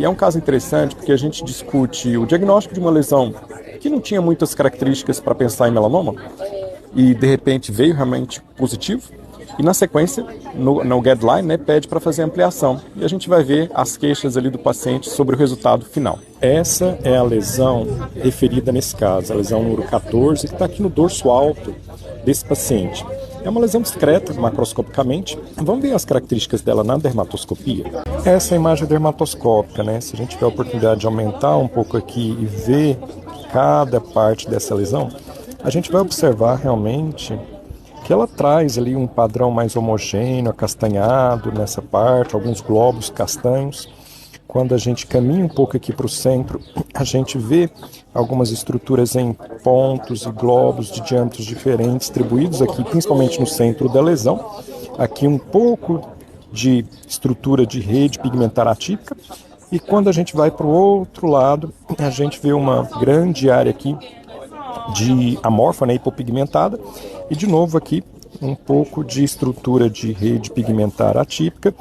E é um caso interessante porque a gente discute o diagnóstico de uma lesão que não tinha muitas características para pensar em melanoma e de repente veio realmente positivo. E na sequência, no guideline, né, pede para fazer ampliação. E a gente vai ver as queixas ali do paciente sobre o resultado final. Essa é a lesão referida nesse caso, a lesão número 14, que está aqui no dorso alto desse paciente. É uma lesão discreta, macroscopicamente. Vamos ver as características dela na dermatoscopia? Essa é a imagem dermatoscópica, né? Se a gente tiver a oportunidade de aumentar um pouco aqui e ver cada parte dessa lesão, a gente vai observar realmente que ela traz ali um padrão mais homogêneo, acastanhado nessa parte, alguns globos castanhos. Quando a gente caminha um pouco aqui para o centro, a gente vê algumas estruturas em pontos e globos de diâmetros diferentes, distribuídos aqui, principalmente no centro da lesão. Aqui um pouco de estrutura de rede pigmentar atípica. E quando a gente vai para o outro lado, a gente vê uma grande área aqui de amorfa, né, hipopigmentada, e de novo aqui um pouco de estrutura de rede pigmentar atípica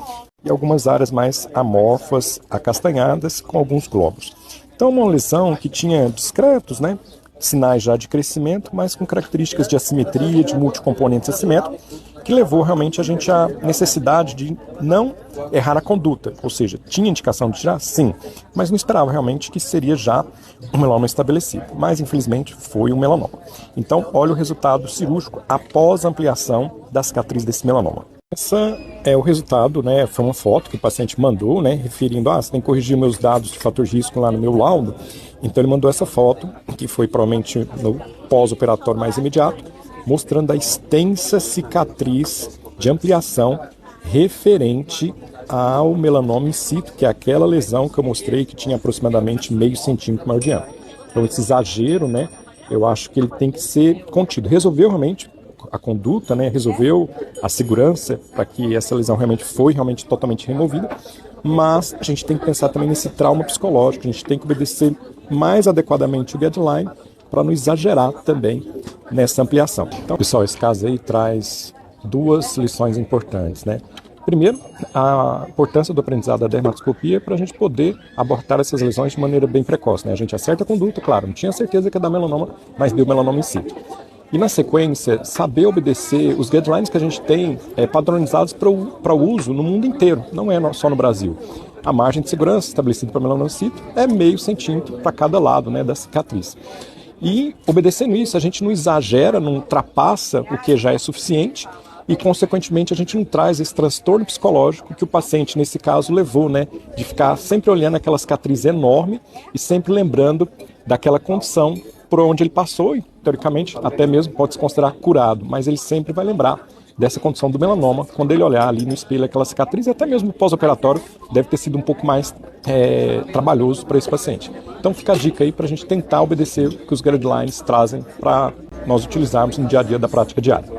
e algumas áreas mais amorfas, acastanhadas, com alguns globos. Então uma lesão que tinha discretos, né, sinais já de crescimento, mas com características de assimetria, de multicomponentes assimétricos, que levou realmente a gente à necessidade de não errar a conduta, ou seja, tinha indicação de tirar? Sim, mas não esperava realmente que seria já um melanoma estabelecido, mas infelizmente foi um melanoma. Então, olha o resultado cirúrgico após a ampliação da cicatriz desse melanoma. Essa é o resultado, né? Foi uma foto que o paciente mandou, né? Referindo, você tem que corrigir meus dados de fator de risco lá no meu laudo. Então ele mandou essa foto, que foi provavelmente no pós-operatório mais imediato, mostrando a extensa cicatriz de ampliação referente ao melanoma in situ, que é aquela lesão que eu mostrei que tinha aproximadamente meio centímetro maior de diâmetro. Então esse exagero, né? Eu acho que ele tem que ser contido. Resolveu realmente a conduta, né, resolveu a segurança para que essa lesão foi realmente totalmente removida, mas a gente tem que pensar também nesse trauma psicológico, a gente tem que obedecer mais adequadamente o guideline para não exagerar também nessa ampliação. Então, pessoal, esse caso aí traz duas lições importantes, né? Primeiro, a importância do aprendizado da dermatoscopia para a gente poder abortar essas lesões de maneira bem precoce, né? A gente acerta a conduta, claro, não tinha certeza que ia dar melanoma, mas deu melanoma in situ. E na sequência, saber obedecer os guidelines que a gente tem padronizados para o uso no mundo inteiro, não é só no Brasil. A margem de segurança estabelecida para melanoma in situ é meio centímetro para cada lado, né, da cicatriz. E obedecendo isso, a gente não exagera, não ultrapassa o que já é suficiente e, consequentemente, a gente não traz esse transtorno psicológico que o paciente, nesse caso, levou, né, de ficar sempre olhando aquela cicatriz enorme e sempre lembrando daquela condição por onde ele passou e, teoricamente, até mesmo pode se considerar curado, mas ele sempre vai lembrar dessa condição do melanoma quando ele olhar ali no espelho aquela cicatriz, e até mesmo pós-operatório deve ter sido um pouco mais trabalhoso para esse paciente. Então fica a dica aí para a gente tentar obedecer o que os guidelines trazem para nós utilizarmos no dia a dia da prática diária.